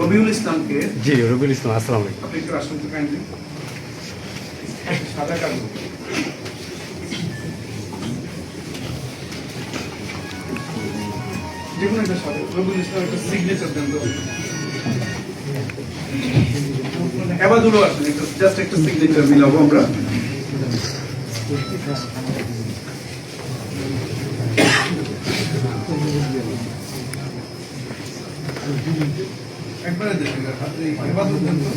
রবিউল ইসলামকে। জি রবিউল ইসলাম, আসসালামু আলাইকুম। আপনি একটু আসুন তো কাইন্ডলি। সাদা কাগজ। দেখুন একটা সাদা রবিউল ইসলাম একটা সিগনেচার দেন তো। এবাদুলও আসেন, একটা জাস্ট একটা সিগনেচার মিলাবো আমরা। একবারে দেখুন এবাদুল দেন তো।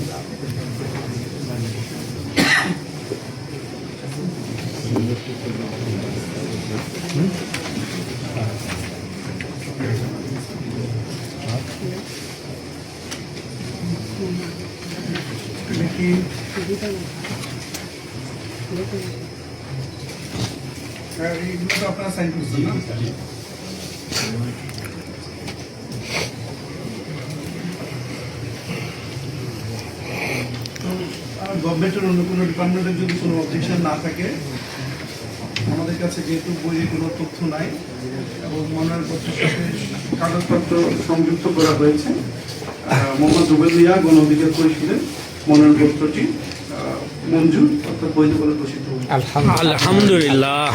কি এইগুলো তো আপনারা সাইন করছেন না? গভর্নমেন্টের অন্য কোনো ডিপার্টমেন্টের যদি কোনো অবজেকশন না থাকে, আমাদের কাছে যেহেতু বইয়ে কোনো তথ্য নাই এবং মনোনয়নপত্রের সাথে কাগজপত্র সংযুক্ত করা হয়েছে, মোহাম্মদ রুবেল মিয়া গণ অধিকার পরিষদের মনোনয়নপত্রটি মঞ্জুর অর্থাৎ বৈধ বলে ঘোষিত। আলহামদুলিল্লাহ।